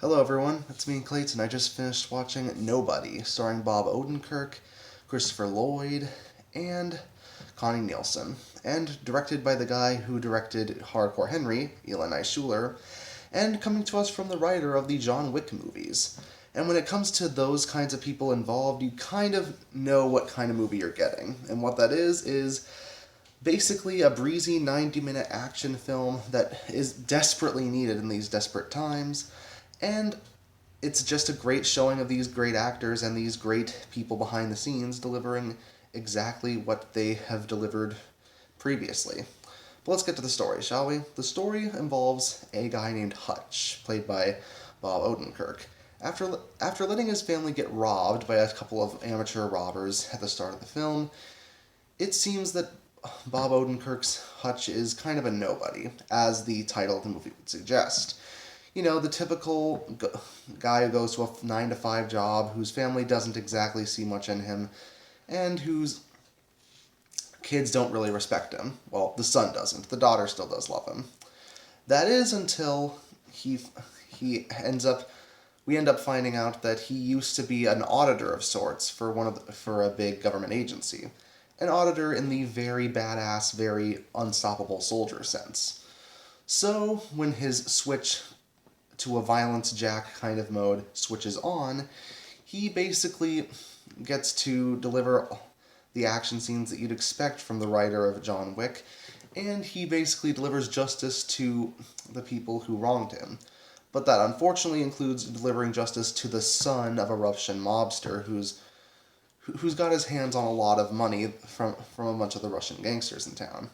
Hello everyone, it's me Clayton. I just finished watching Nobody, starring Bob Odenkirk, Christopher Lloyd, and Connie Nielsen, and directed by the guy who directed Hardcore Henry, Eli Schuler, and coming to us from the writer of the John Wick movies. And when it comes to those kinds of people involved, you kind of know what kind of movie you're getting. And what that is basically a breezy 90-minute action film that is desperately needed in these desperate times. And it's just a great showing of these great actors and these great people behind the scenes delivering exactly what they have delivered previously. But let's get to the story, shall we? The story involves a guy named Hutch, played by Bob Odenkirk. After letting his family get robbed by a couple of amateur robbers at the start of the film, it seems that Bob Odenkirk's Hutch is kind of a nobody, as the title of the movie would suggest. You know, the typical guy who goes to a 9 to 5 job, whose family doesn't exactly see much in him, and whose kids don't really respect him. Well, the son doesn't. The daughter still does love him. That is until he ends up we end up finding out that he used to be an auditor of sorts for a big government agency. An auditor in the very badass, very unstoppable soldier sense. So, when his switch to a violence jack kind of mode switches on, he basically gets to deliver the action scenes that you'd expect from the writer of John Wick, and he basically delivers justice to the people who wronged him. But that unfortunately includes delivering justice to the son of a Russian mobster who's got his hands on a lot of money from a bunch of the Russian gangsters in town.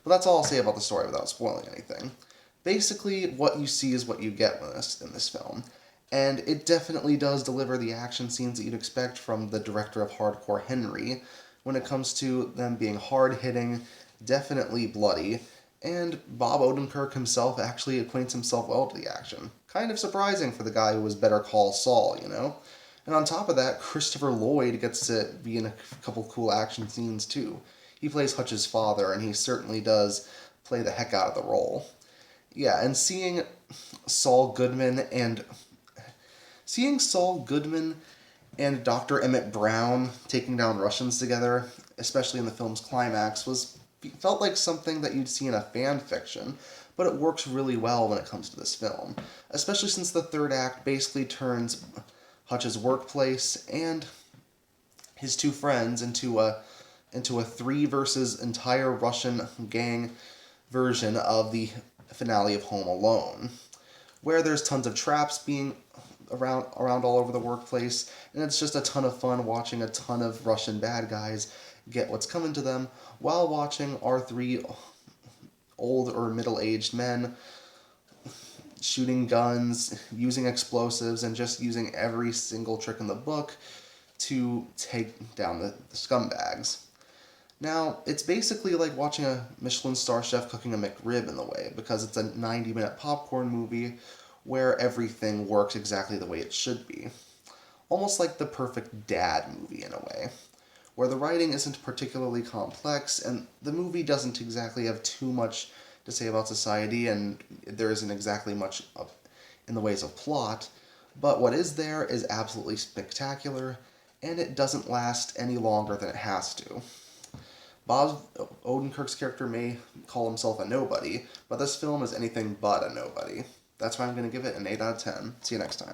But that's all I'll say about the story without spoiling anything. Basically, what you see is what you get in this film. And it definitely does deliver the action scenes that you'd expect from the director of Hardcore Henry when it comes to them being hard-hitting, definitely bloody, and Bob Odenkirk himself actually acquaints himself well to the action. Kind of surprising for the guy who was Better Call Saul, you know? And on top of that, Christopher Lloyd gets to be in a couple cool action scenes too. He plays Hutch's father, and he certainly does play the heck out of the role. Yeah, and Saul Goodman and Dr. Emmett Brown taking down Russians together, especially in the film's climax, felt like something that you'd see in a fan fiction, but it works really well when it comes to this film, especially since the third act basically turns Hutch's workplace and his two friends into a 3 versus entire Russian gang version of the finale of Home Alone, where there's tons of traps being around all over the workplace, and it's just a ton of fun watching a ton of Russian bad guys get what's coming to them while watching our 3 old or middle-aged men shooting guns, using explosives, and just using every single trick in the book to take down the scumbags. Now, it's basically like watching a Michelin star chef cooking a McRib in the way, because it's a 90-minute popcorn movie where everything works exactly the way it should be. Almost like the perfect dad movie in a way, where the writing isn't particularly complex, and the movie doesn't exactly have too much to say about society, and there isn't exactly much in the ways of plot, but what is there is absolutely spectacular, and it doesn't last any longer than it has to. Bob Odenkirk's character may call himself a nobody, but this film is anything but a nobody. That's why I'm going to give it an 8 out of 10. See you next time.